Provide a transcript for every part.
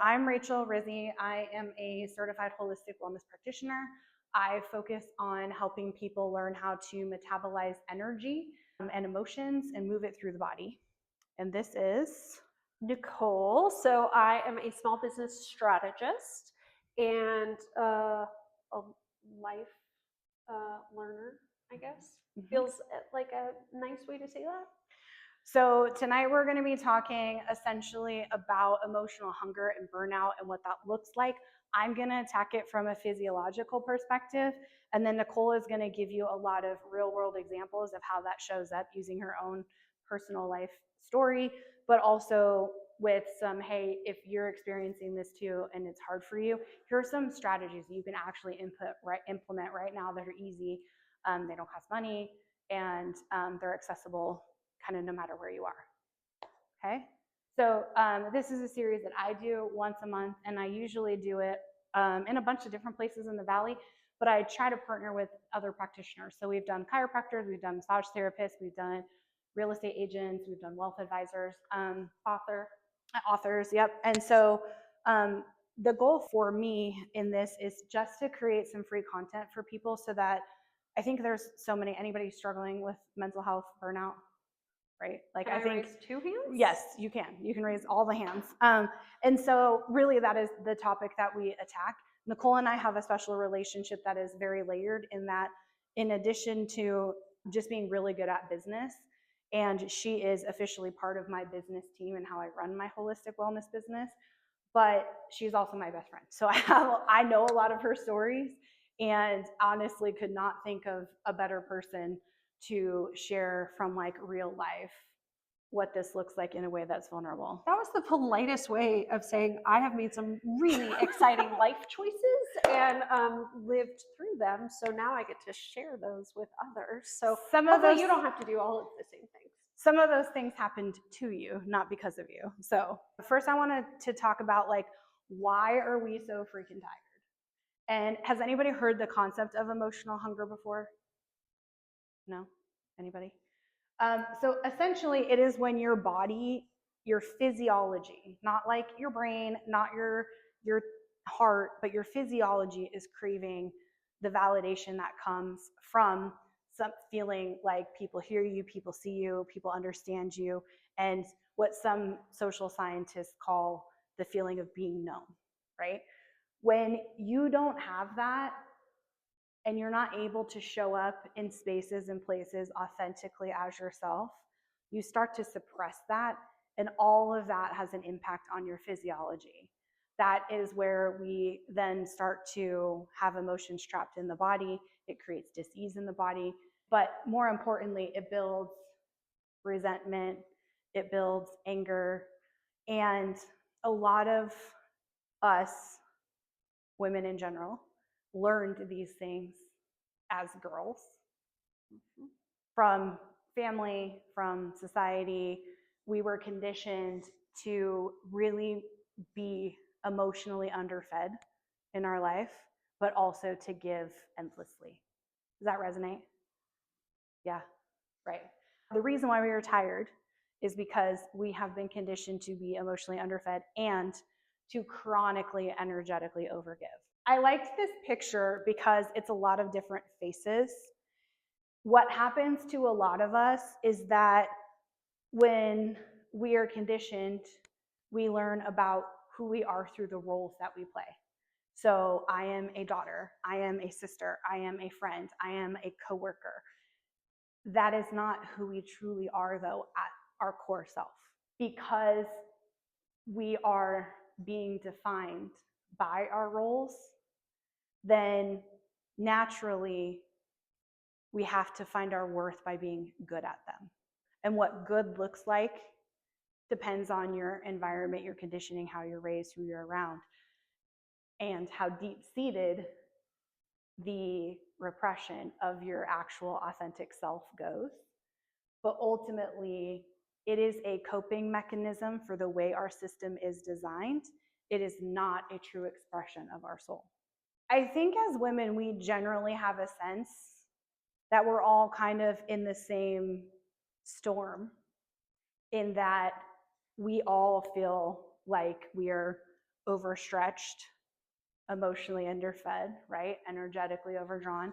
I'm Rachael Rizzi. I am a certified holistic wellness practitioner. I focus on helping people learn how to metabolize energy and emotions and move it through the body. And this is Nicole. So I am a small business strategist and a life learner, I guess. Feels like a nice way to say that. So tonight we're going to be talking essentially about emotional hunger and burnout and what that looks like. I'm going to attack it from a physiological perspective, and then Nicole is going to give you a lot of real world examples of how that shows up using her own personal life story, but also with some, hey, if you're experiencing this too and it's hard for you, here are some strategies you can actually implement right now that are easy. They don't cost money, and they're accessible kind of no matter where you are. Okay, so this is a series that I do once a month, and I usually do it in a bunch of different places in the Valley, but I try to partner with other practitioners. So we've done chiropractors, we've done massage therapists, we've done real estate agents, we've done wealth advisors, authors, yep. And so the goal for me in this is just to create some free content for people, so that I think there's so many, anybody struggling with mental health, burnout, right? Like I think raise 2 hands? Yes, you can. You can raise all the hands. And so really that is the topic that we attack. Nicole and I have a special relationship that is very layered, in that in addition to just being really good at business, and she is officially part of my business team and how I run my holistic wellness business, but she's also my best friend. So I know a lot of her stories, and honestly could not think of a better person to share from like real life what this looks like in a way that's vulnerable. That was the politest way of saying I have made some really exciting life choices and lived through them. So now I get to share those with others. So hopefully you don't have to do all of the same things. Some of those things happened to you, not because of you. So first I wanted to talk about like, why are we so freaking tired? And has anybody heard the concept of emotional hunger before? No? Anybody? So essentially it is when your body, your physiology, not like your brain, not your heart, but your physiology is craving the validation that comes from some feeling like people hear you, people see you, people understand you, and what some social scientists call the feeling of being known, right? When you don't have that, and you're not able to show up in spaces and places authentically as yourself, you start to suppress that, and all of that has an impact on your physiology. That is where we then start to have emotions trapped in the body. It creates dis-ease in the body, but more importantly, it builds resentment, it builds anger, and a lot of us, women in general, learned these things as girls, from family, from society. We were conditioned to really be emotionally underfed in our life, but also to give endlessly. Does that resonate? Yeah, right. The reason why we are tired is because we have been conditioned to be emotionally underfed and to chronically energetically overgive. I liked this picture because it's a lot of different faces. What happens to a lot of us is that when we are conditioned, we learn about who we are through the roles that we play. So I am a daughter, I am a sister, I am a friend, I am a coworker. That is not who we truly are, though, at our core self, because we are being defined by our roles. Then naturally we have to find our worth by being good at them. And what good looks like depends on your environment, your conditioning, how you're raised, who you're around, and how deep-seated the repression of your actual authentic self goes. But ultimately, it is a coping mechanism for the way our system is designed. It is not a true expression of our soul. I think as women, we generally have a sense that we're all kind of in the same storm, in that we all feel like we're overstretched, emotionally underfed, right? Energetically overdrawn,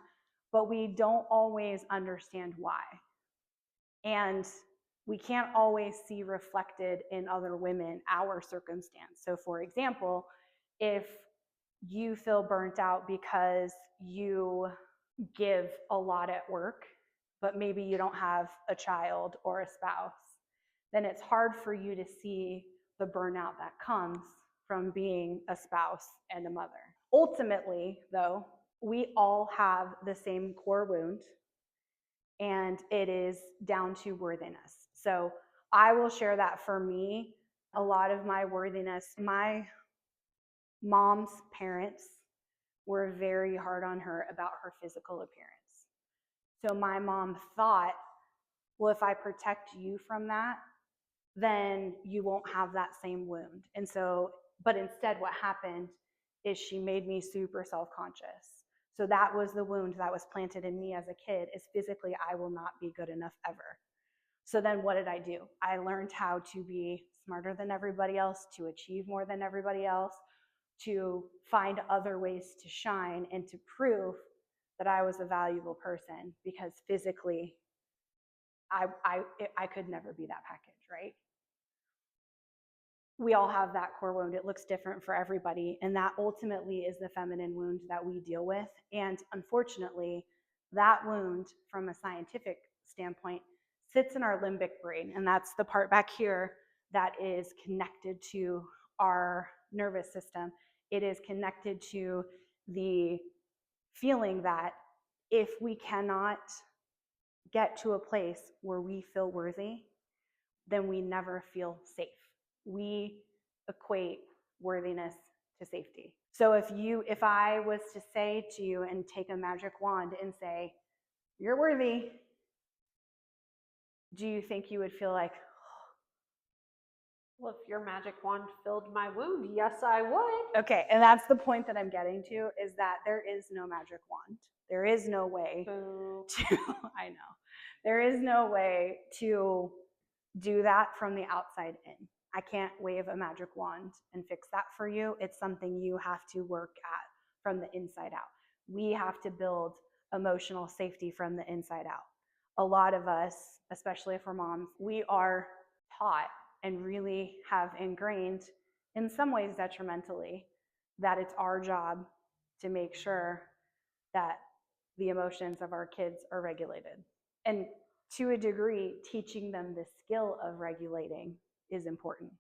but we don't always understand why. And we can't always see reflected in other women our circumstance. So, for example, if you feel burnt out because you give a lot at work, but maybe you don't have a child or a spouse, then it's hard for you to see the burnout that comes from being a spouse and a mother. Ultimately, though, we all have the same core wound, and it is down to worthiness. So I will share that for me, a lot of my worthiness, my mom's parents were very hard on her about her physical appearance. So my mom thought, well, if I protect you from that, then you won't have that same wound. And so, but instead what happened is she made me super self-conscious. So that was the wound that was planted in me as a kid, is physically I will not be good enough ever. So then what did I do? I learned how to be smarter than everybody else, to achieve more than everybody else, to find other ways to shine and to prove that I was a valuable person, because physically I could never be that package, right? We all have that core wound. It looks different for everybody. And that ultimately is the feminine wound that we deal with. And unfortunately, that wound from a scientific standpoint sits in our limbic brain. And that's the part back here that is connected to our nervous system. It is connected to the feeling that if we cannot get to a place where we feel worthy, then we never feel safe. We equate worthiness to safety. So if I was to say to you and take a magic wand and say, you're worthy, do you think you would feel like, Well, if your magic wand filled my wound, yes, I would. okay, and that's the point that I'm getting to, is that there is no magic wand. There is no way to, I know, there is no way to do that from the outside in. I can't wave a magic wand and fix that for you. It's something you have to work at from the inside out. We have to build emotional safety from the inside out. A lot of us, especially if we're moms, we are taught and really have ingrained, in some ways detrimentally, that it's our job to make sure that the emotions of our kids are regulated. And to a degree, teaching them the skill of regulating is important.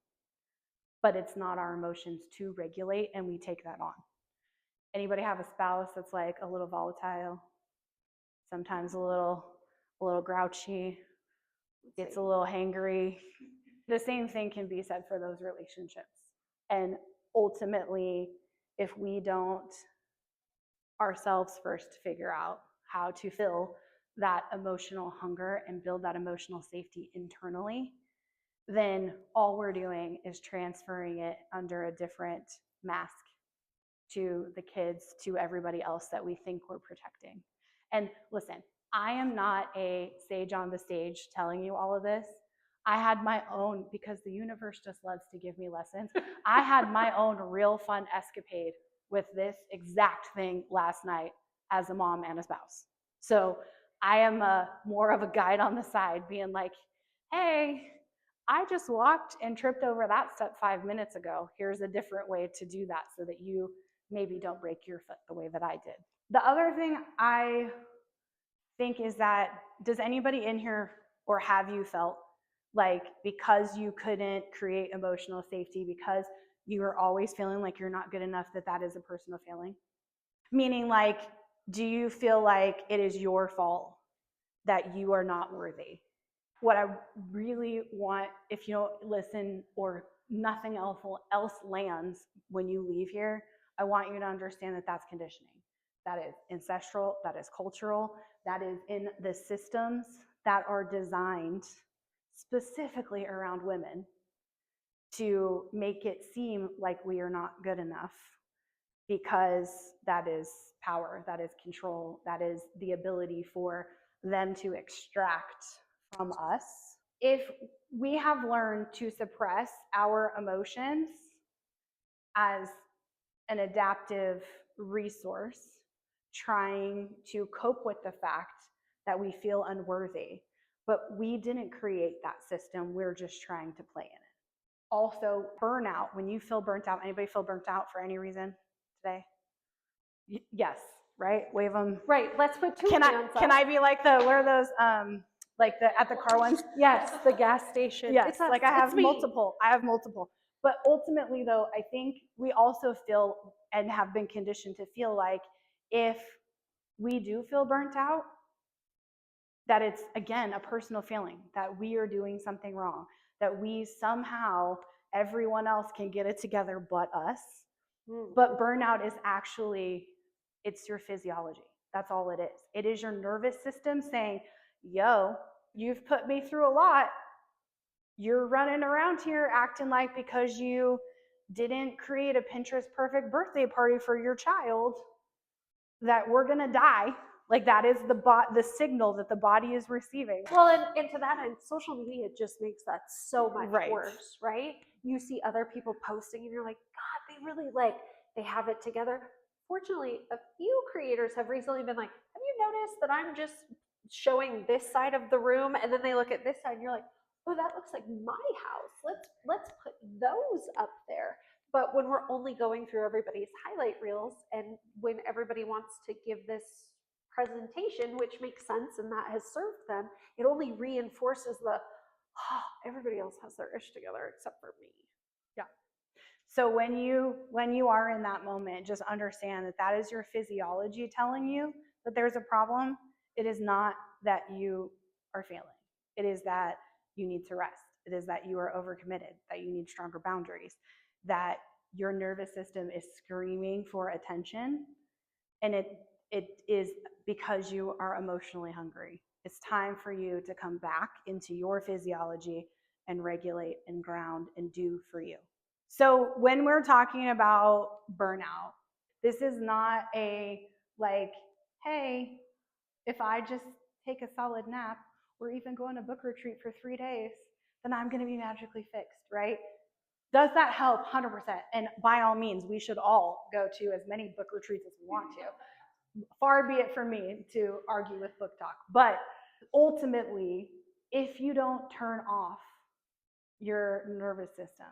But it's not our emotions to regulate, and we take that on. Anybody have a spouse that's like a little volatile, sometimes a little grouchy, gets a little hangry? The same thing can be said for those relationships. And ultimately, if we don't ourselves first figure out how to fill that emotional hunger and build that emotional safety internally, then all we're doing is transferring it under a different mask to the kids, to everybody else that we think we're protecting. And listen, I am not a sage on the stage telling you all of this. I had my own, because the universe just loves to give me lessons. I had my own real fun escapade with this exact thing last night as a mom and a spouse. So I am more of a guide on the side, being like, hey, I just walked and tripped over that step 5 minutes ago. Here's a different way to do that so that you maybe don't break your foot the way that I did. The other thing I think is that, does anybody in here, or have you felt like because you couldn't create emotional safety, because you are always feeling like you're not good enough, that is a personal failing? Meaning, like, do you feel like it is your fault that you are not worthy? What I really want, if you don't listen or nothing else lands when you leave here, I want you to understand that that's conditioning. That is ancestral, that is cultural, that is in the systems that are designed specifically around women to make it seem like we are not good enough, because that is power, that is control, that is the ability for them to extract from us. If we have learned to suppress our emotions, as an adaptive resource trying to cope with the fact that we feel unworthy. But we didn't create that system. We're just trying to play in it. Also, burnout. When you feel burnt out, anybody feel burnt out for any reason today? Yes, right? Wave them. Right. Let's put two hands up. Can I be like what are those? Like at the car ones? Yes, the gas station. Yes, like I have multiple. But ultimately, though, I think we also feel and have been conditioned to feel like if we do feel burnt out, that it's, again, a personal feeling, that we are doing something wrong, that we somehow, everyone else can get it together but us. But burnout is actually, it's your physiology. That's all it is. It is your nervous system saying, yo, you've put me through a lot. You're running around here acting like because you didn't create a Pinterest perfect birthday party for your child that we're going to die. Like that is the signal that the body is receiving. Well, and to that end, social media just makes that so much worse, right? You see other people posting and you're like, God, they really they have it together. Fortunately, a few creators have recently been like, have you noticed that I'm just showing this side of the room? And then they look at this side and you're like, oh, that looks like my house. Let's put those up there. But when we're only going through everybody's highlight reels and when everybody wants to give this presentation, which makes sense and that has served them, it only reinforces everybody else has their ish together except for me. Yeah. So when you are in that moment, just understand that is your physiology telling you that there's a problem. It is not that you are failing. It is that you need to rest. It is that you are overcommitted, that you need stronger boundaries, that your nervous system is screaming for attention, and it is because you are emotionally hungry. It's time for you to come back into your physiology and regulate and ground and do for you. So when we're talking about burnout, this is not a like, hey, if I just take a solid nap or even go on a book retreat for 3 days, then I'm going to be magically fixed, right? Does that help? 100%. And by all means, we should all go to as many book retreats as we want to. Far be it from me to argue with book talk. But ultimately, if you don't turn off your nervous system,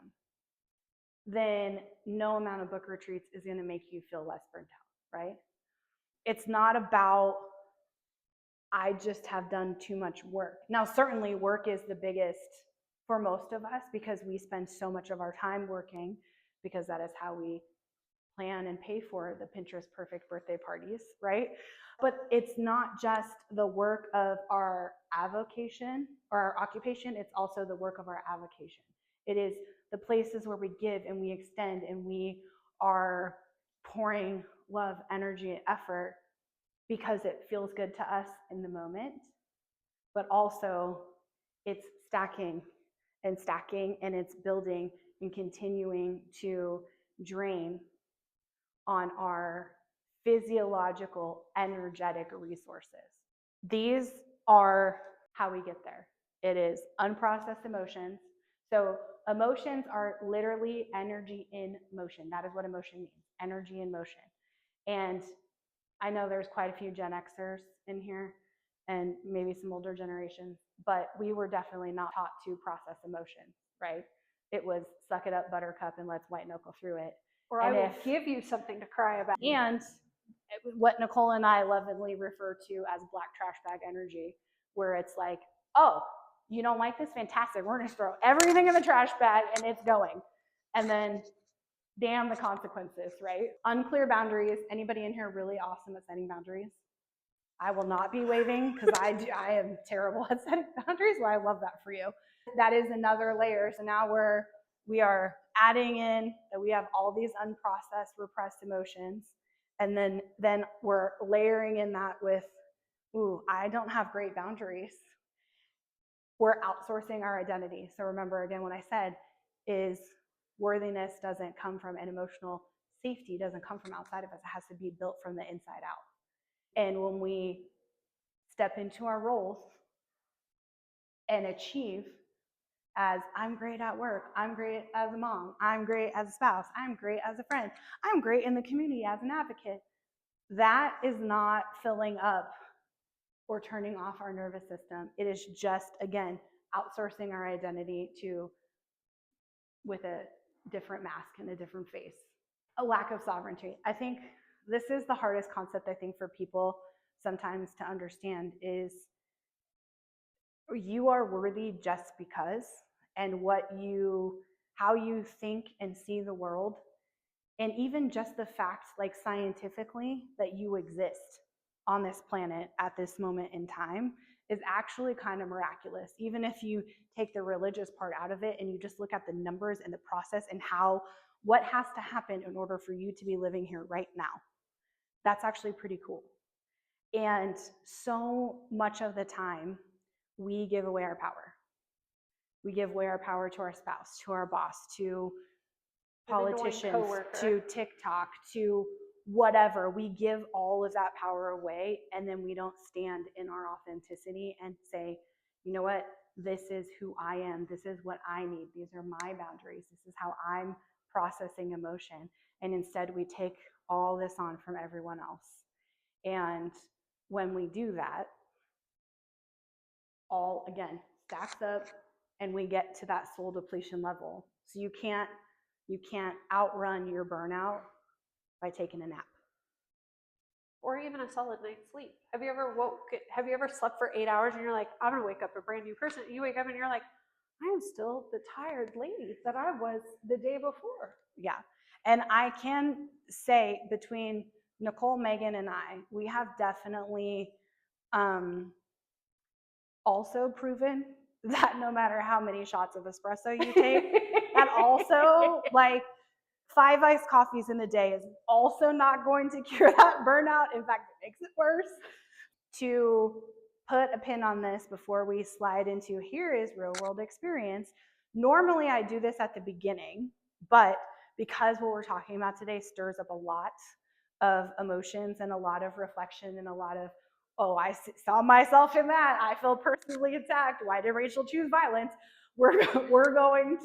then no amount of book retreats is going to make you feel less burnt out, right? It's not about, I just have done too much work. Now, certainly work is the biggest for most of us because we spend so much of our time working, because that is how we plan and pay for the Pinterest perfect birthday parties, right? But it's not just the work of our avocation or our occupation, it's also the work of our avocation. It is the places where we give and we extend and we are pouring love, energy, and effort because it feels good to us in the moment, but also it's stacking and stacking and it's building and continuing to drain on our physiological, energetic resources. These are how we get there. It is unprocessed emotions. So emotions are literally energy in motion. That is what emotion means, energy in motion. And I know there's quite a few Gen Xers in here and maybe some older generations, but we were definitely not taught to process emotions, right? It was suck it up, buttercup, and let's white knuckle through it. Or I will give you something to cry about. And what Nicole and I lovingly refer to as black trash bag energy, where it's like, oh, you don't like this? Fantastic. We're going to throw everything in the trash bag and it's going. And then damn the consequences, right? Unclear boundaries. Anybody in here really awesome at setting boundaries? I will not be waving because I am terrible at setting boundaries. Well, I love that for you. That is another layer. So now we are adding in that we have all these unprocessed, repressed emotions. And then we're layering in that with, ooh, I don't have great boundaries. We're outsourcing our identity. So remember, again, what I said is worthiness doesn't come from an emotional safety, doesn't come from outside of us. It has to be built from the inside out. And when we step into our roles and achieve as I'm great at work, I'm great as a mom, I'm great as a spouse, I'm great as a friend, I'm great in the community as an advocate. That is not filling up or turning off our nervous system. It is just, again, outsourcing our identity to with a different mask and a different face. A lack of sovereignty. I think this is the hardest concept, I think, for people sometimes to understand is you are worthy just because, and how you think and see the world, and even just the fact, like scientifically, that you exist on this planet at this moment in time is actually kind of miraculous. Even if you take the religious part out of it and you just look at the numbers and the process and what has to happen in order for you to be living here right now, that's actually pretty cool. And so much of the time, we give away our power. We give away our power to our spouse, to our boss, to politicians, to TikTok, to whatever. We give all of that power away, and then we don't stand in our authenticity and say, you know what, this is who I am. This is what I need. These are my boundaries. This is how I'm processing emotion. And instead, we take all this on from everyone else. And when we do that, all again stacks up, and we get to that soul depletion level. So you can't outrun your burnout by taking a nap. Or even a solid night's sleep. Have you ever slept for 8 hours and you're like, I'm gonna wake up a brand new person? You wake up and you're like, I am still the tired lady that I was the day before. Yeah. And I can say between Nicole, Megan, and I, we have definitely also proven that no matter how many shots of espresso you take, that also, like, 5 iced coffees in a day is also not going to cure that burnout. In fact, it makes it worse. To put a pin on this before we slide into here is real world experience. Normally I do this at the beginning, but because what we're talking about today stirs up a lot of emotions and a lot of reflection and a lot of, oh, I saw myself in that, I feel personally attacked, why did Rachel choose violence? We're going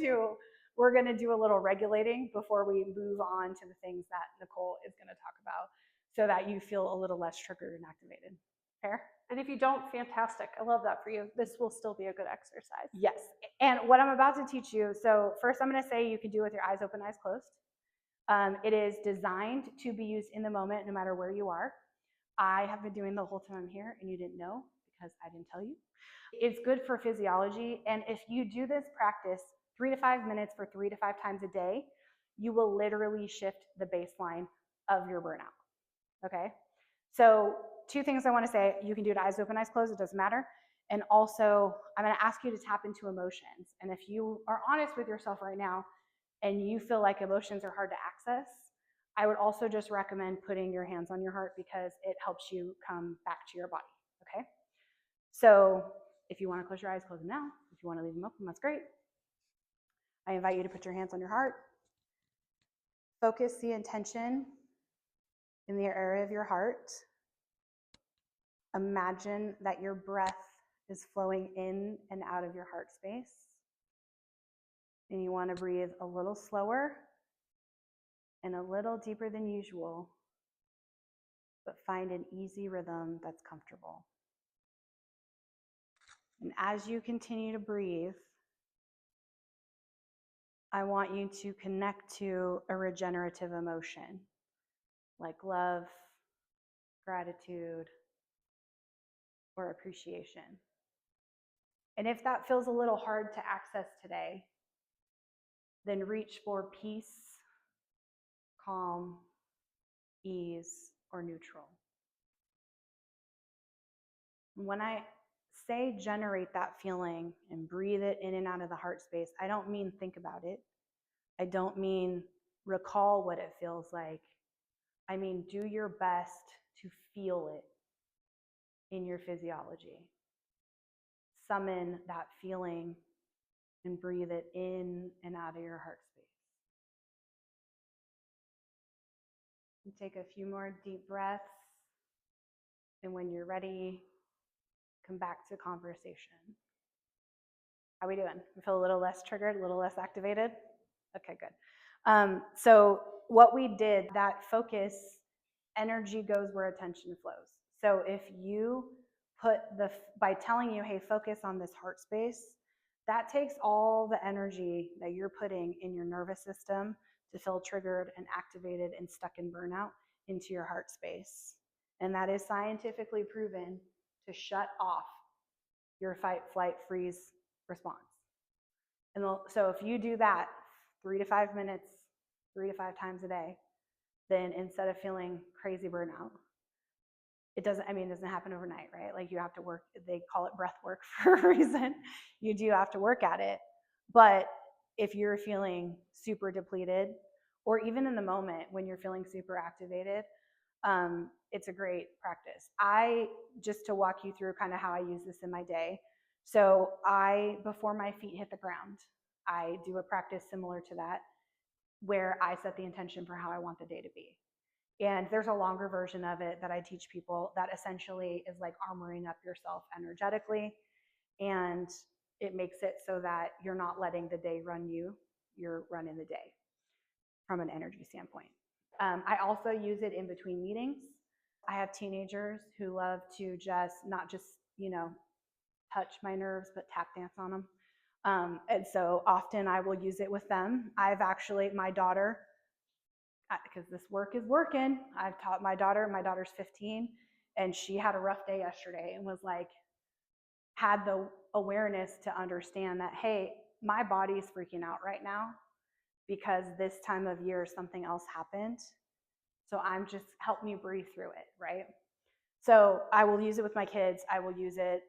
to do a little regulating before we move on to the things that Nicole is going to talk about, so that you feel a little less triggered and activated. Fair? And if you don't, fantastic. I love that for you. This will still be a good exercise. Yes. And what I'm about to teach you, so first I'm going to say you can do it with your eyes open, eyes closed. It is designed to be used in the moment, no matter where you are. I have been doing the whole time I'm here, and you didn't know because I didn't tell you. It's good for physiology, and if you do this practice 3 to 5 minutes for 3 to 5 times a day, you will literally shift the baseline of your burnout. Okay? So 2 things I want to say. You can do it eyes open, eyes closed. It doesn't matter. And also, I'm going to ask you to tap into emotions. And if you are honest with yourself right now and you feel like emotions are hard to access, I would also just recommend putting your hands on your heart, because it helps you come back to your body. Okay? So if you want to close your eyes, close them now. If you want to leave them open, that's great. I invite you to put your hands on your heart. Focus the intention in the area of your heart. Imagine that your breath is flowing in and out of your heart space. And you want to breathe a little slower and a little deeper than usual, but find an easy rhythm that's comfortable. And as you continue to breathe, I want you to connect to a regenerative emotion like love, gratitude, or appreciation. And if that feels a little hard to access today, then reach for peace, calm, ease, or neutral. When I say generate that feeling and breathe it in and out of the heart space, I don't mean think about it. I don't mean recall what it feels like. I mean do your best to feel it in your physiology. Summon that feeling and breathe it in and out of your heart space. And take a few more deep breaths. And when you're ready, come back to conversation. How we doing? We feel a little less triggered, a little less activated? Okay, good. So what we did, that focus, energy goes where attention flows. So if you by telling you, hey, focus on this heart space, that takes all the energy that you're putting in your nervous system to feel triggered and activated and stuck in burnout into your heart space. And that is scientifically proven to shut off your fight, flight, freeze response. And so if you do that 3 to 5 minutes, 3 to 5 times a day, then instead of feeling crazy burnout, it doesn't happen overnight, right? Like you have to work, they call it breath work for a reason. You do have to work at it. But if you're feeling super depleted, or even in the moment when you're feeling super activated, it's a great practice. Just to walk you through kind of how I use this in my day. So before my feet hit the ground, I do a practice similar to that, where I set the intention for how I want the day to be. And there's a longer version of it that I teach people that essentially is like armoring up yourself energetically. And it makes it so that you're not letting the day run you, you're running the day from an energy standpoint. I also use it in between meetings. I have teenagers who love to not just, touch my nerves, but tap dance on them. And so often I will use it with them. My daughter, because this work is working, I've taught my daughter's 15, and she had a rough day yesterday and was like, had the awareness to understand that, hey, my body's freaking out right now because this time of year something else happened. So help me breathe through it, right? So I will use it with my kids. I will use it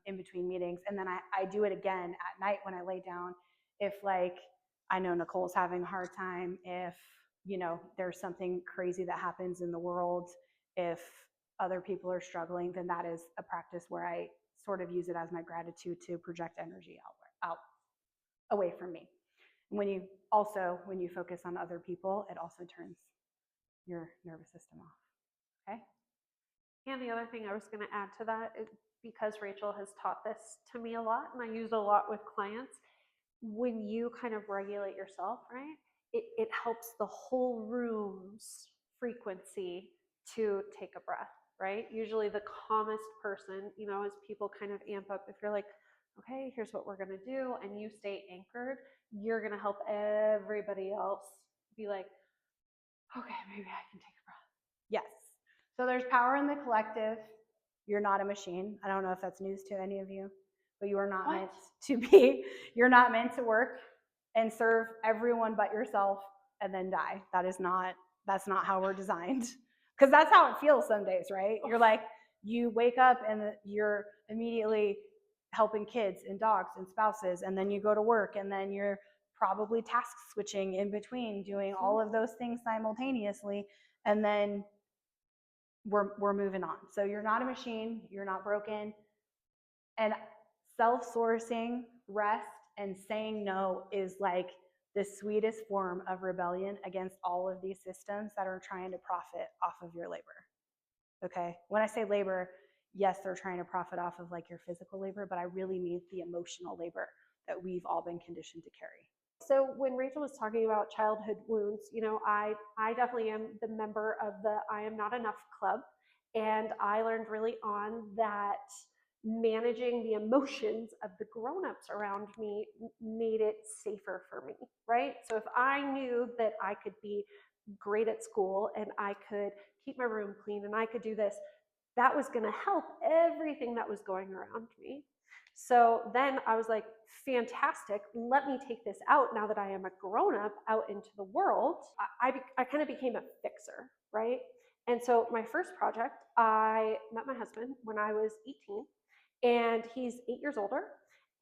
in between meetings. And then I do it again at night when I lay down. If I know Nicole's having a hard time, if, there's something crazy that happens in the world, if other people are struggling, then that is a practice where I sort of use it as my gratitude to project energy out away from me. When you focus on other people, it also turns your nervous system off. Okay. And the other thing I was going to add to that is, because Rachel has taught this to me a lot, and I use it a lot with clients, when you kind of regulate yourself, right, it helps the whole room's frequency to take a breath, right? Usually the calmest person, as people kind of amp up, if you're like, okay, here's what we're going to do, and you stay anchored, you're going to help everybody else be like, okay, maybe I can take a breath. Yes. So there's power in the collective. You're not a machine. I don't know if that's news to any of you, but you are not meant to be. You're not meant to work and serve everyone but yourself and then die. That's not how we're designed. Because that's how it feels some days, right? You're like, you wake up and you're immediately helping kids and dogs and spouses, and then you go to work, and then you're probably task switching in between, doing all of those things simultaneously, and then we're moving on. So you're not a machine, you're not broken. And self-sourcing, rest, and saying no is like the sweetest form of rebellion against all of these systems that are trying to profit off of your labor. Okay? When I say labor, yes, they're trying to profit off of like your physical labor, but I really mean the emotional labor that we've all been conditioned to carry. So when Rachel was talking about childhood wounds, I definitely am the member of the I Am Not Enough Club. And I learned really on that managing the emotions of the grown-ups around me made it safer for me, right? So if I knew that I could be great at school and I could keep my room clean and I could do this, that was going to help everything that was going around me. So then I was like, fantastic, let me take this out now that I am a grown-up out into the world. I kind of became a fixer, right? And so my first project, I met my husband when I was 18, and he's 8 years older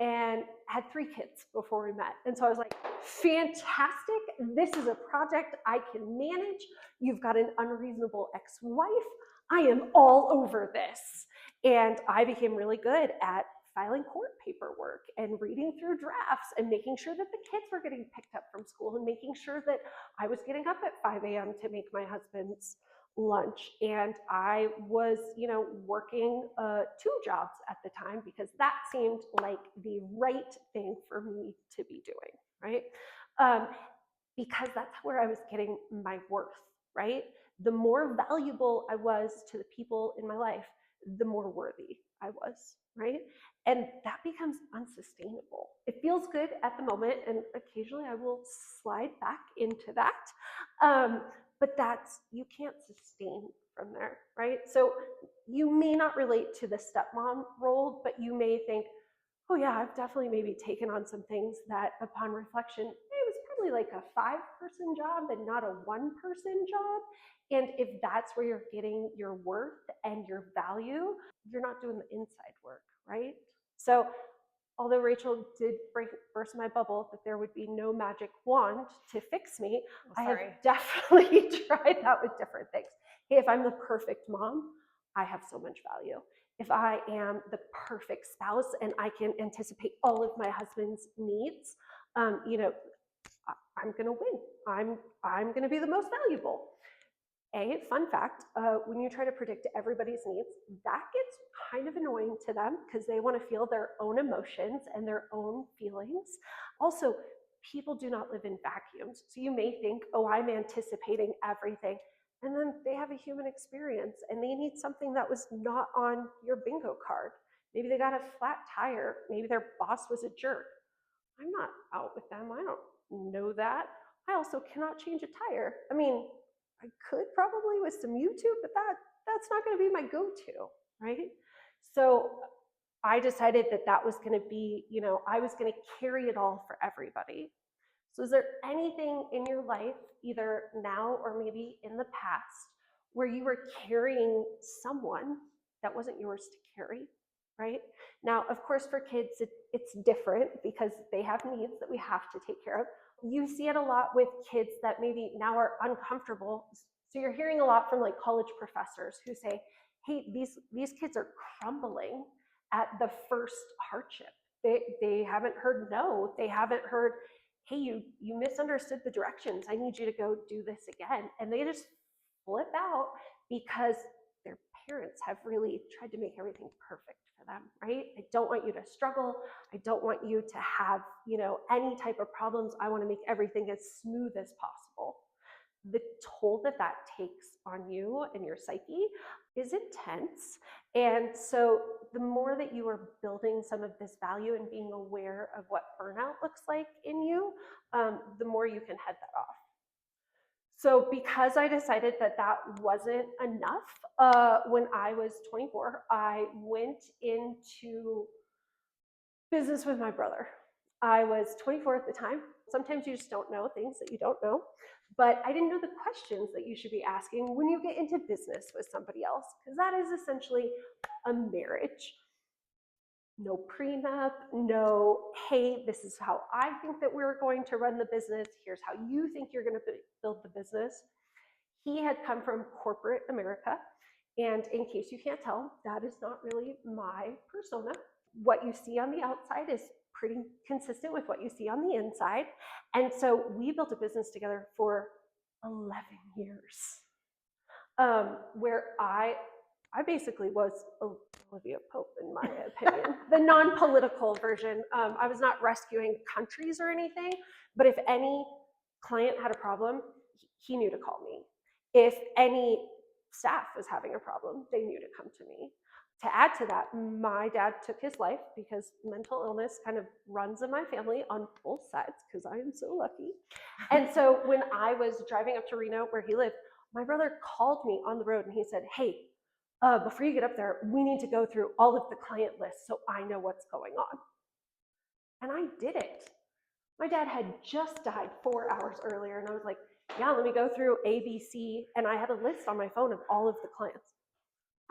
and had 3 kids before we met. And so I was like, fantastic, this is a project I can manage. You've got an unreasonable ex-wife. I am all over this. And I became really good at filing court paperwork and reading through drafts and making sure that the kids were getting picked up from school and making sure that I was getting up at 5 a.m. to make my husband's lunch. And I was, working 2 jobs at the time because that seemed like the right thing for me to be doing, right? Um, because that's where I was getting my worth, right? The more valuable I was to the people in my life, the more worthy I was, right? And that becomes unsustainable. It feels good at the moment, and occasionally I will slide back into that. But you can't sustain from there, right? So you may not relate to the stepmom role, but you may think, oh yeah, I've definitely maybe taken on some things that upon reflection, it was probably like a 5-person job and not a 1-person job. And if that's where you're getting your worth and your value, you're not doing the inside work, right? So although Rachel did burst my bubble that there would be no magic wand to fix me, I have definitely tried that with different things. Hey, if I'm the perfect mom, I have so much value. If I am the perfect spouse and I can anticipate all of my husband's needs, I'm going to win. I'm going to be the most valuable. Fun fact, when you try to predict everybody's needs, that gets kind of annoying to them because they want to feel their own emotions and their own feelings. Also, people do not live in vacuums. So you may think, oh, I'm anticipating everything. And then they have a human experience and they need something that was not on your bingo card. Maybe they got a flat tire. Maybe their boss was a jerk. I'm not out with them. I don't know that. I also cannot change a tire. I mean, I could probably with some YouTube, but that's not going to be my go-to, right? So I decided that was going to be, I was going to carry it all for everybody. So is there anything in your life, either now or maybe in the past, where you were carrying someone that wasn't yours to carry, right? Now, of course, for kids, it's different because they have needs that we have to take care of. You see it a lot with kids that maybe now are uncomfortable. So you're hearing a lot from like college professors who say, hey, these kids are crumbling at the first hardship. They haven't heard no. They haven't heard, hey, you misunderstood the directions. I need you to go do this again. And they just flip out because their parents have really tried to make everything perfect for them, right? I don't want you to struggle. I don't want you to have, any type of problems. I want to make everything as smooth as possible. The toll that takes on you and your psyche is intense. And so the more that you are building some of this value and being aware of what burnout looks like in you, the more you can head that off. So because I decided that wasn't enough, when I was 24, I went into business with my brother. I was 24 at the time. Sometimes you just don't know things that you don't know. But I didn't know the questions that you should be asking when you get into business with somebody else, because that is essentially a marriage. No prenup, no, hey, this is how I think that we're going to run the business. Here's how you think you're going to build the business. He had come from corporate America. And in case you can't tell, that is not really my persona. What you see on the outside is pretty consistent with what you see on the inside. And so we built a business together for 11 years, where I basically was Olivia Pope, in my opinion, the non-political version. I was not rescuing countries or anything, but if any client had a problem, he knew to call me. If any staff was having a problem, they knew to come to me. To add to that, my dad took his life because mental illness kind of runs in my family on both sides, because I am so lucky. And so when I was driving up to Reno, where he lived, my brother called me on the road and he said, hey, before you get up there, we need to go through all of the client lists so I know what's going on. And I did it. My dad had just died 4 hours earlier, and I was like, yeah, let me go through ABC. And I had a list on my phone of all of the clients.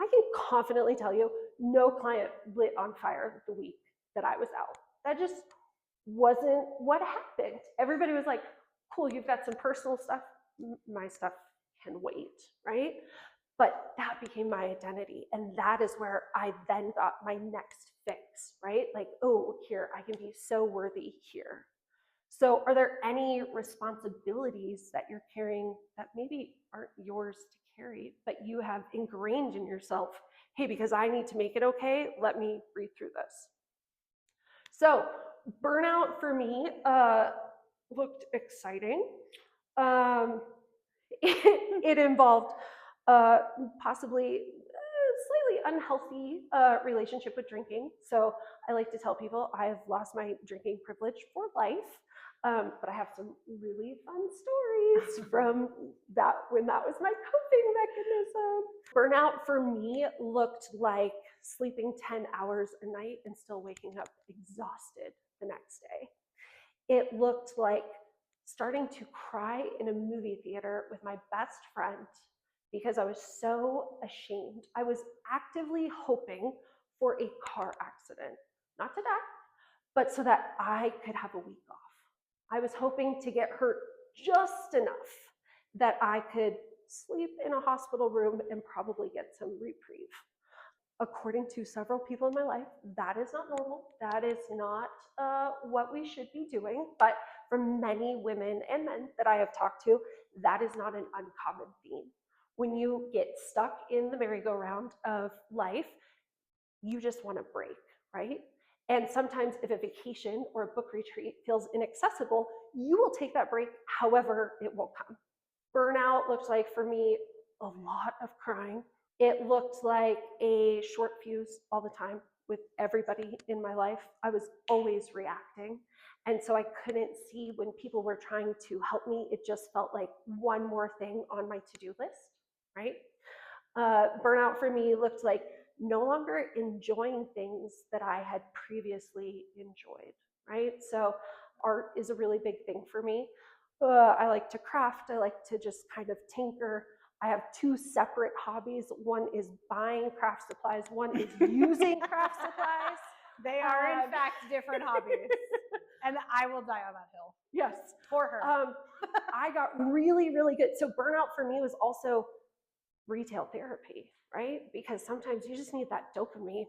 I can confidently tell you, no client lit on fire the week that I was out. That just wasn't what happened. Everybody was like, cool, you've got some personal stuff. My stuff can wait, right? But that became my identity. And that is where I then got my next fix, right? Like, oh, here, I can be so worthy here. So are there any responsibilities that you're carrying that maybe aren't yours to scary, but you have ingrained in yourself, hey, because I need to make it okay, let me breathe through this. So burnout for me looked exciting. It involved possibly slightly unhealthy relationship with drinking. So I like to tell people I have lost my drinking privilege for life. But I have some really fun stories from that when that was my coping mechanism. Burnout for me looked like sleeping 10 hours a night and still waking up exhausted the next day. It looked like starting to cry in a movie theater with my best friend because I was so ashamed. I was actively hoping for a car accident, not to die, but so that I could have a week off. I was hoping to get hurt just enough that I could sleep in a hospital room and probably get some reprieve. According to several people in my life, that is not normal. That is not what we should be doing. But for many women and men that I have talked to, that is not an uncommon theme. When you get stuck in the merry-go-round of life, you just want to break, right? And sometimes if a vacation or a book retreat feels inaccessible, you will take that break however it will come. Burnout looks like for me a lot of crying. It looked like a short fuse all the time with everybody in my life. I was always reacting. And so I couldn't see when people were trying to help me. It just felt like one more thing on my to-do list, right? Burnout for me looked like no longer enjoying things that I had previously enjoyed, right? So art is a really big thing for me. I like to craft. I like to just kind of tinker. I have two separate hobbies. One is buying craft supplies. One is using craft supplies. They are in fact different hobbies. And I will die on that hill. Yes. For her. I got really, really good. So burnout for me was also retail therapy, right? Because sometimes you just need that dopamine.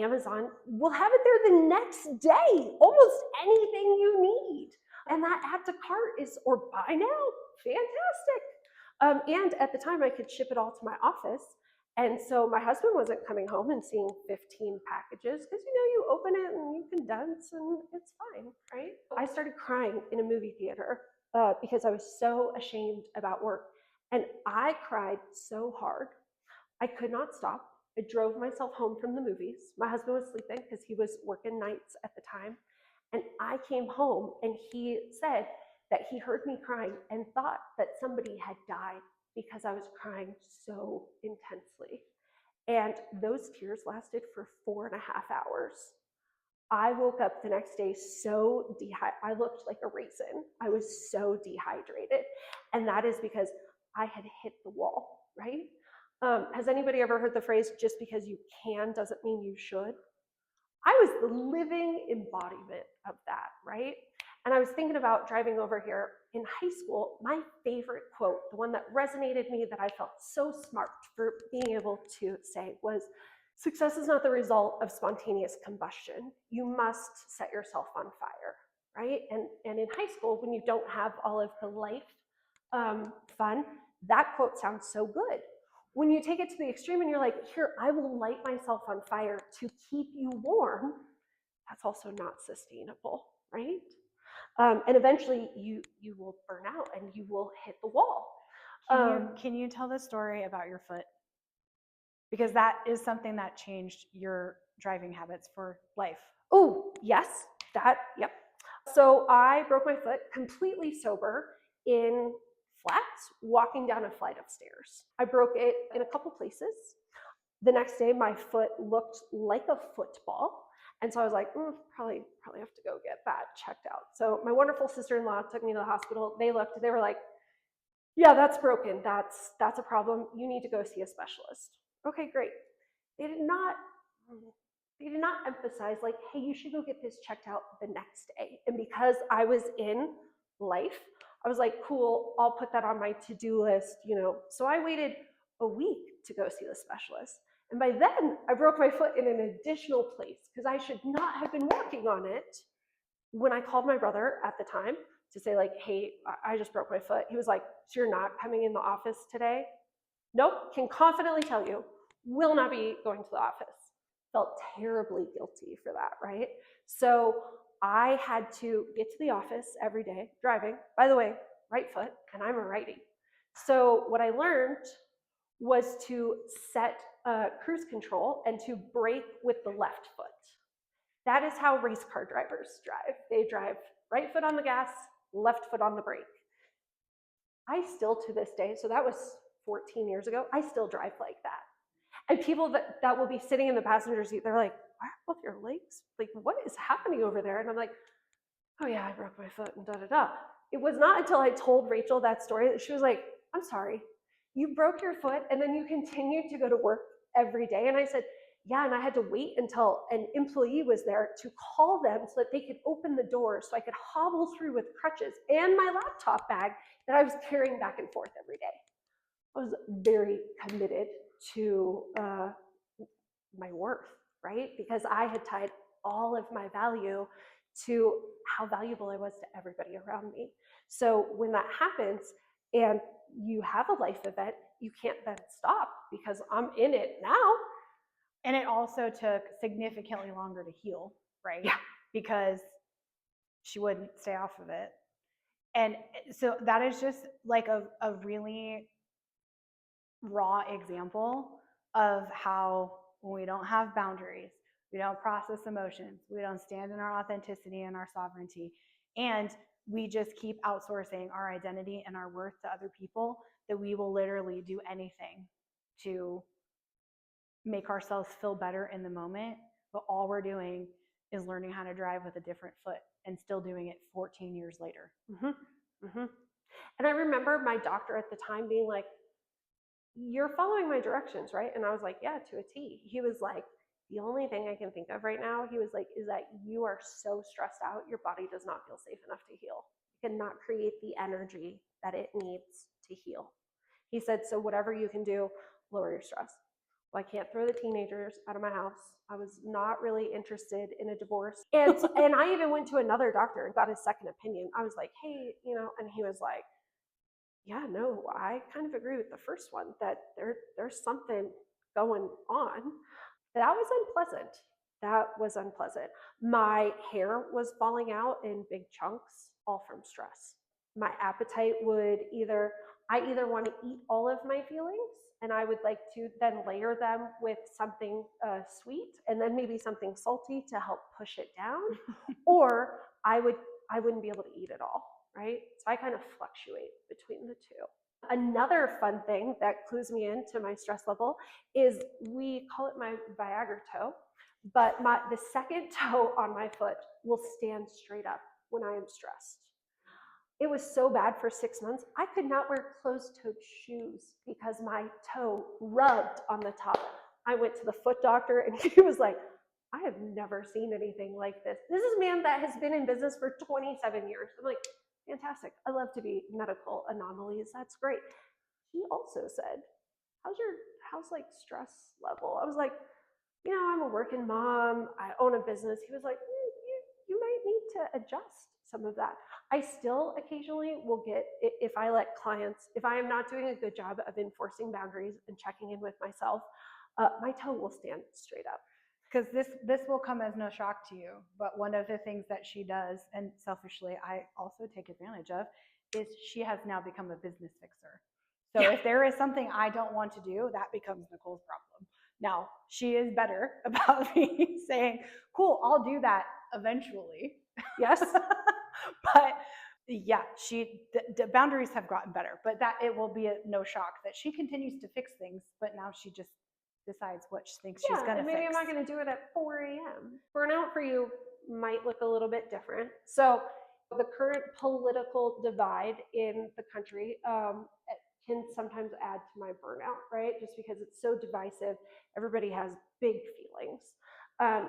Amazon will have it there the next day, almost anything you need. And that add to cart is, or buy now, fantastic. And at the time I could ship it all to my office. And so my husband wasn't coming home and seeing 15 packages because, you open it and you can dance and it's fine, right? I started crying in a movie theater because I was so ashamed about work. And I cried so hard, I could not stop. I drove myself home from the movies. My husband was sleeping because he was working nights at the time. And I came home and he said that he heard me crying and thought that somebody had died because I was crying so intensely. And those tears lasted for 4.5 hours. I woke up the next day so dehydrated. I looked like a raisin. I was so dehydrated. And that is because I had hit the wall, right? Has anybody ever heard the phrase, just because you can doesn't mean you should? I was the living embodiment of that, right? And I was thinking about driving over here in high school. My favorite quote, the one that resonated me, that I felt so smart for being able to say, was, success is not the result of spontaneous combustion. You must set yourself on fire, right? And in high school, when you don't have all of the life fun, that quote sounds so good. When you take it to the extreme and you're like, here, I will light myself on fire to keep you warm, that's also not sustainable, right? And eventually you will burn out and you will hit the wall. Can you tell the story about your foot? Because that is something that changed your driving habits for life. Oh, yes, yep. So I broke my foot completely sober in flats, walking down a flight of stairs. I broke it in a couple places. The next day, my foot looked like a football. And so I was like, probably have to go get that checked out. So my wonderful sister-in-law took me to the hospital. They looked, they were like, yeah, that's broken. That's a problem. You need to go see a specialist. Okay, great. They did not emphasize like, hey, you should go get this checked out the next day. And because I was in life, I was like, cool, I'll put that on my to-do list, So I waited a week to go see the specialist. And by then, I broke my foot in an additional place because I should not have been working on it. When I called my brother at the time to say like, hey, I just broke my foot, he was like, so you're not coming in the office today? Nope, can confidently tell you, will not be going to the office. Felt terribly guilty for that, right? So I had to get to the office every day driving. By the way, right foot, and I'm a righty. So what I learned was to set cruise control and to brake with the left foot. That is how race car drivers drive. They drive right foot on the gas, left foot on the brake. I still, to this day, so that was 14 years ago, I still drive like that. And people that will be sitting in the passenger seat, they're like, why are both your legs? Like, what is happening over there? And I'm like, oh yeah, I broke my foot and da-da-da. It was not until I told Rachel that story that she was like, I'm sorry, you broke your foot and then you continued to go to work every day. And I said, yeah, and I had to wait until an employee was there to call them so that they could open the door so I could hobble through with crutches and my laptop bag that I was carrying back and forth every day. I was very committed to my worth, right? Because I had tied all of my value to how valuable I was to everybody around me. So when that happens and you have a life event, you can't then stop because I'm in it now. And it also took significantly longer to heal, right? Yeah. Because she wouldn't stay off of it. And so that is just like a really raw example of how when we don't have boundaries, we don't process emotions, we don't stand in our authenticity and our sovereignty, and we just keep outsourcing our identity and our worth to other people, that we will literally do anything to make ourselves feel better in the moment, but all we're doing is learning how to drive with a different foot and still doing it 14 years later. And I remember my doctor at the time being like, you're following my directions, right? And I was like, yeah, to a T. He was like, the only thing I can think of right now, he was like, is that you are so stressed out, your body does not feel safe enough to heal. You cannot create the energy that it needs to heal. He said, so whatever you can do, lower your stress. Well, I can't throw the teenagers out of my house. I was not really interested in a divorce. And I even went to another doctor and got his second opinion. I was like, hey, and he was like, yeah, no, I kind of agree with the first one that there's something going on. That was unpleasant. That was unpleasant. My hair was falling out in big chunks, all from stress. My appetite would I either want to eat all of my feelings and I would like to then layer them with something sweet and then maybe something salty to help push it down, or I wouldn't be able to eat it all, right? So I kind of fluctuate between the two. Another fun thing that clues me into my stress level is, we call it my Viagra toe, but the second toe on my foot will stand straight up when I am stressed. It was so bad for 6 months. I could not wear closed-toed shoes because my toe rubbed on the top. I went to the foot doctor and he was like, I have never seen anything like this. This is a man that has been in business for 27 years. I'm like, fantastic. I love to be medical anomalies. That's great. He also said, how's like stress level? I was like, I'm a working mom. I own a business. He was like, you might need to adjust some of that. I still occasionally will get, if I am not doing a good job of enforcing boundaries and checking in with myself, my toe will stand straight up. Because this will come as no shock to you, but one of the things that she does, and selfishly I also take advantage of, is she has now become a business fixer. So if there is something I don't want to do, that becomes Nicole's problem. Now, she is better about me saying, cool, I'll do that eventually. Yes. But yeah, the boundaries have gotten better, but that it will be no shock that she continues to fix things, but now she just decides what she thinks she's going to fix. Maybe I'm not going to do it at 4 a.m. Burnout for you might look a little bit different. So the current political divide in the country can sometimes add to my burnout, right? Just because it's so divisive, everybody has big feelings.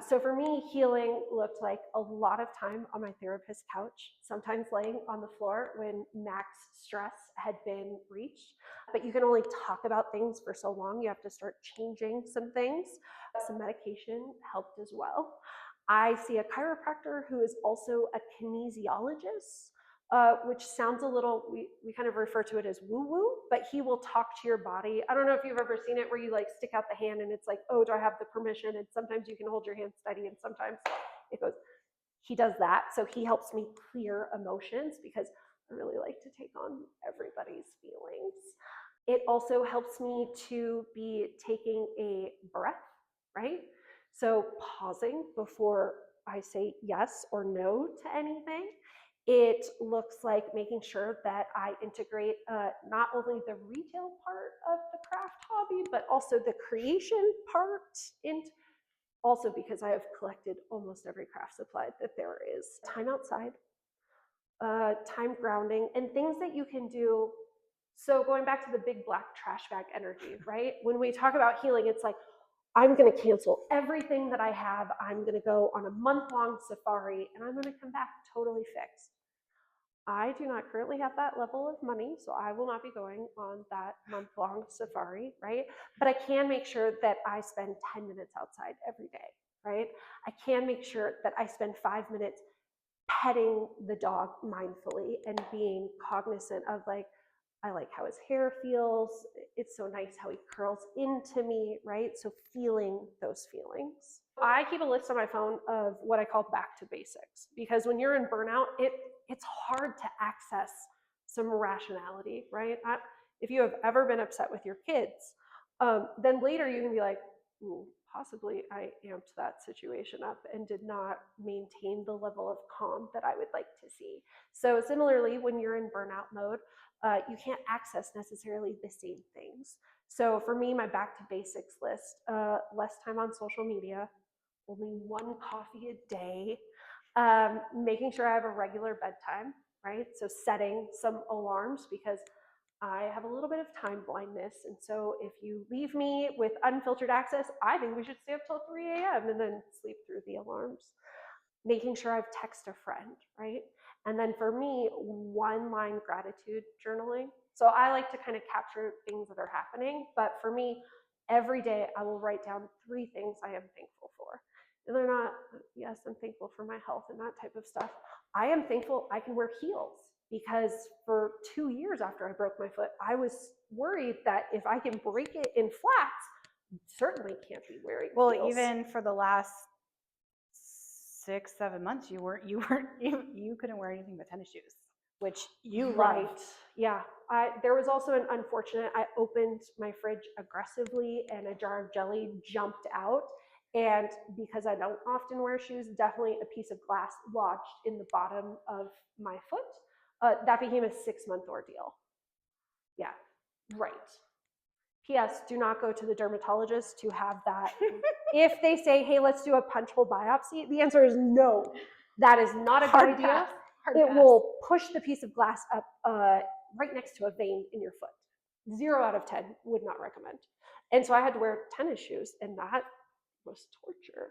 So for me, healing looked like a lot of time on my therapist's couch, sometimes laying on the floor when max stress had been reached. But you can only talk about things for so long. You have to start changing some things. Some medication helped as well. I see a chiropractor who is also a kinesiologist. which sounds a little, we kind of refer to it as woo-woo, but he will talk to your body. I don't know if you've ever seen it where you like stick out the hand and it's like, oh, do I have the permission? And sometimes you can hold your hand steady and sometimes it goes, he does that. So he helps me clear emotions because I really like to take on everybody's feelings. It also helps me to be taking a breath, right? So pausing before I say yes or no to anything. It looks like making sure that I integrate not only the retail part of the craft hobby, but also the creation part into, also because I have collected almost every craft supply that there is. Time outside, time grounding, and things that you can do. So going back to the big black trash bag energy, right? When we talk about healing, it's like, I'm going to cancel everything that I have. I'm going to go on a month-long safari and I'm going to come back totally fixed. I do not currently have that level of money, so I will not be going on that month-long safari, right? But I can make sure that I spend 10 minutes outside every day, right? I can make sure that I spend 5 minutes petting the dog mindfully and being cognizant of like, I like how his hair feels. It's so nice how he curls into me, right? So feeling those feelings. I keep a list on my phone of what I call back to basics, because when you're in burnout, it's hard to access some rationality, right? If you have ever been upset with your kids, then later you can be like, ooh, possibly I amped that situation up and did not maintain the level of calm that I would like to see. So similarly, when you're in burnout mode, you can't access necessarily the same things. So for me, my back to basics list, less time on social media, only 1 coffee a day, making sure I have a regular bedtime, right? So setting some alarms because I have a little bit of time blindness. And so if you leave me with unfiltered access, I think we should stay up till 3 a.m. and then sleep through the alarms. Making sure I've texted a friend, right? And then for me, 1-line gratitude journaling. So I like to kind of capture things that are happening, but for me, every day I will write down 3 things I am thankful for. And they're not, yes, I'm thankful for my health and that type of stuff. I am thankful I can wear heels because for 2 years after I broke my foot, I was worried that if I can break it in flats, certainly can't be wearing heels. Well, even for the last 6-7 months, you couldn't wear anything but tennis shoes, which you right. loved. Yeah. There was also an unfortunate, I opened my fridge aggressively and a jar of jelly jumped out. And because I don't often wear shoes, definitely a piece of glass lodged in the bottom of my foot. That became a 6-month ordeal. Yeah, right. P.S. Do not go to the dermatologist to have that. If they say, hey, let's do a punch hole biopsy, the answer is no. That is not a good idea. It will push the piece of glass up right next to a vein in your foot. 0 out of 10 would not recommend. And so I had to wear tennis shoes, and that was torture.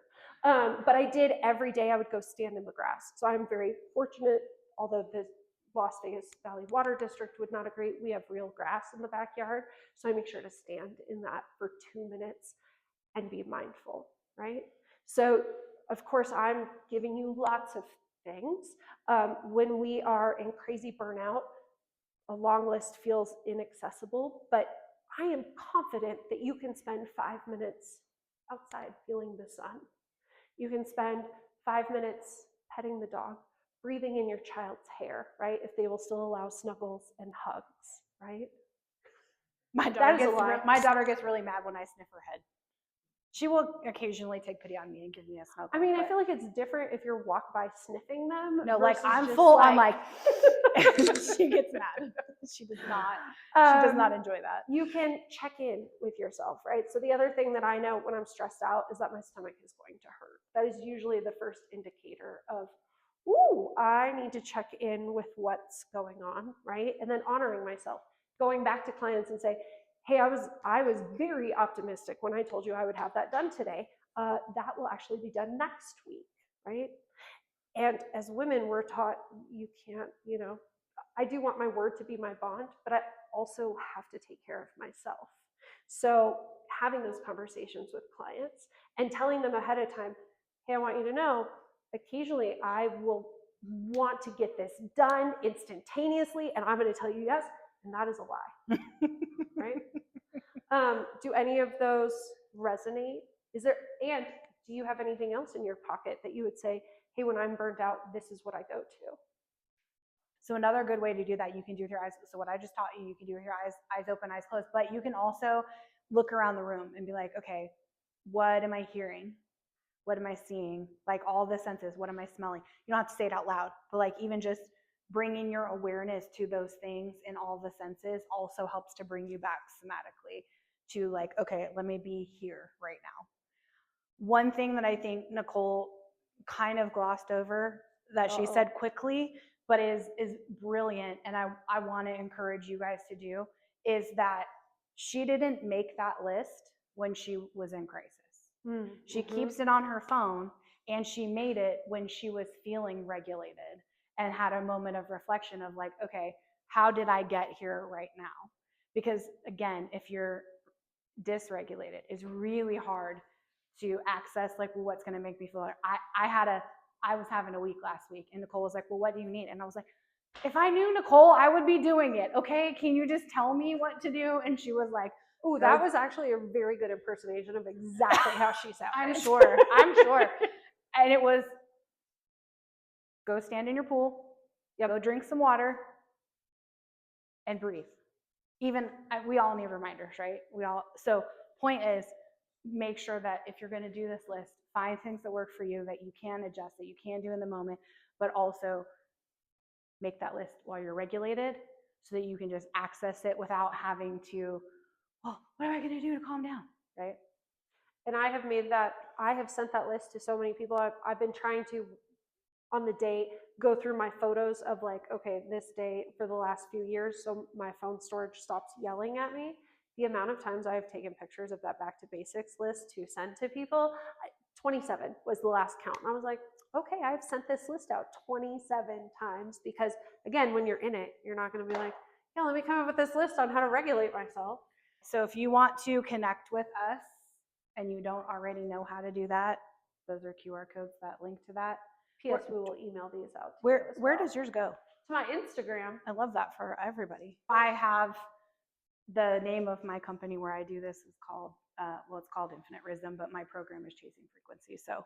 But I did every day. I would go stand in the grass. So I'm very fortunate, although the Las Vegas Valley Water District would not agree. We have real grass in the backyard. So I make sure to stand in that for 2 minutes and be mindful, right? So of course, I'm giving you lots of things. When we are in crazy burnout, a long list feels inaccessible, but I am confident that you can spend 5 minutes outside feeling the sun. You can spend 5 minutes petting the dog, breathing in your child's hair, right? If they will still allow snuggles and hugs, right? My daughter gets really mad when I sniff her head. She will occasionally take pity on me and give me a snuggle. I mean, I feel like it's different if you're walk by sniffing them. No, like I'm full. Like... I'm like, she gets mad. She does not enjoy that. You can check in with yourself, right? So the other thing that I know when I'm stressed out is that my stomach is going to hurt. That is usually the first indicator of, ooh, I need to check in with what's going on, right? And then honoring myself, going back to clients and say, hey, I was very optimistic when I told you I would have that done today. That will actually be done next week, right? And as women, we're taught you can't, I do want my word to be my bond, but I also have to take care of myself. So having those conversations with clients and telling them ahead of time, hey, I want you to know, occasionally I will want to get this done instantaneously, and I'm going to tell you yes, and that is a lie. Right? Do any of those resonate? And do you have anything else in your pocket that you would say, hey, when I'm burnt out, this is what I go to? So another good way to do that, you can do with your eyes. So what I just taught you, you can do with your eyes open, eyes closed. But you can also look around the room and be like, okay, what am I hearing? What am I seeing? Like all the senses. What am I smelling? You don't have to say it out loud, but like even just bringing your awareness to those things in all the senses also helps to bring you back somatically to like, okay, let me be here right now. One thing that I think Nicole kind of glossed over that she said quickly, but is brilliant, and I want to encourage you guys to do, is that she didn't make that list when she was in crisis. She keeps it on her phone, and she made it when she was feeling regulated and had a moment of reflection of like, okay, how did I get here right now? Because again, if you're dysregulated, it's really hard to access like, well, what's going to make me feel better. I was having a week last week, and Nicole was like, well, what do you need? And I was like, if I knew Nicole, I would be doing it. Okay, can you just tell me what to do? And she was like, oh, that was actually a very good impersonation of exactly how she sounded. I'm sure. And it was, go stand in your pool, go drink some water, and breathe. We all need reminders, right? So point is, make sure that if you're going to do this list, find things that work for you that you can adjust, that you can do in the moment, but also make that list while you're regulated so that you can just access it without having to, oh, what am I going to do to calm down, right? And I have sent that list to so many people. I've been trying to, on the day, go through my photos of like, okay, this day for the last few years, so my phone storage stops yelling at me. The amount of times I have taken pictures of that back to basics list to send to people, 27 was the last count. And I was like, okay, I've sent this list out 27 times because, again, when you're in it, you're not going to be like, yeah, let me come up with this list on how to regulate myself. So if you want to connect with us and you don't already know how to do that, those are QR codes that link to that. P.S. We will email these out. Where does yours go? To my Instagram. I love that for everybody. I have the name of my company where I do this is called, it's called Infinite Rizzdom, but my program is Chasing Frequency. So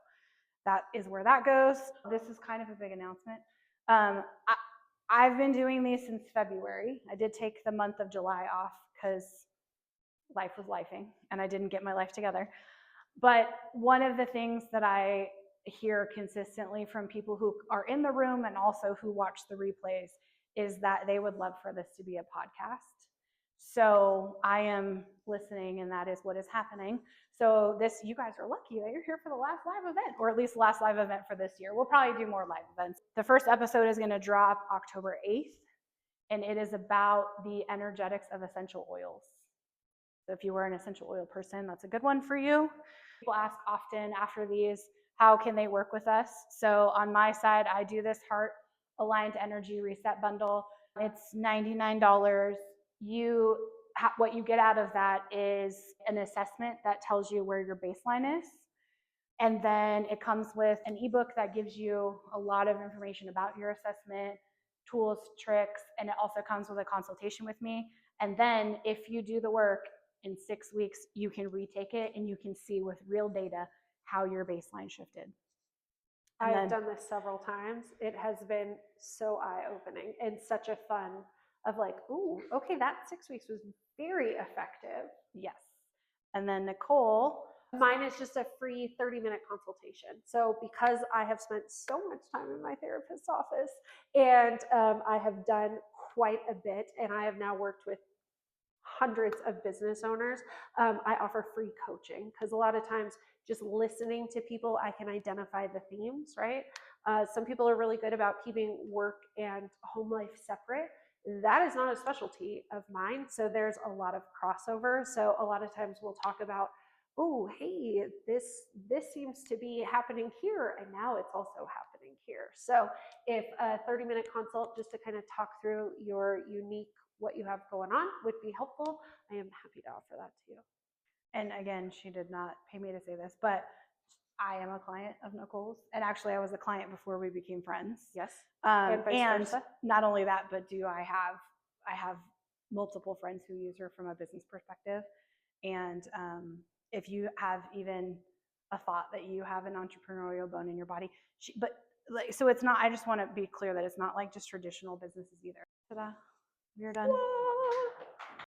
that is where that goes. This is kind of a big announcement. I've been doing these since February. I did take the month of July off because life was lifing and I didn't get my life together. But one of the things that I hear consistently from people who are in the room and also who watch the replays is that they would love for this to be a podcast. So I am listening, and that is what is happening. So you guys are lucky that you're here for the last live event, or at least the last live event for this year. We'll probably do more live events. The first episode is going to drop October 8th, and it is about the energetics of essential oils. So if you were an essential oil person, that's a good one for you. People ask often after these, how can they work with us? So on my side, I do this heart aligned energy reset bundle. It's $99. What you get out of that is an assessment that tells you where your baseline is. And then it comes with an ebook that gives you a lot of information about your assessment, tools, tricks, and it also comes with a consultation with me. And then if you do the work in 6 weeks, you can retake it and you can see with real data how your baseline shifted. I've done this several times. It has been so eye-opening and such a fun of like, ooh, okay, that 6 weeks was very effective. Yes. And then Nicole. Mine is just a free 30-minute consultation. So because I have spent so much time in my therapist's office and I have done quite a bit, and I have now worked with hundreds of business owners, I offer free coaching because a lot of times just listening to people, I can identify the themes, right? Some people are really good about keeping work and home life separate. That is not a specialty of mine. So there's a lot of crossover. So a lot of times we'll talk about, oh, hey, this seems to be happening here, and now it's also happening here. So if a 30-minute consult just to kind of talk through your unique, what you have going on would be helpful, I am happy to offer that to you. And again, she did not pay me to say this, but I am a client of Nicole's, and actually I was a client before we became friends. Yes. And vice And versa. not only that, but I have multiple friends who use her from a business perspective. And if you have even a thought that you have an entrepreneurial bone in your body, so it's not. I just want to be clear that it's not like just traditional businesses either. Ta-da! You're done. Whoa.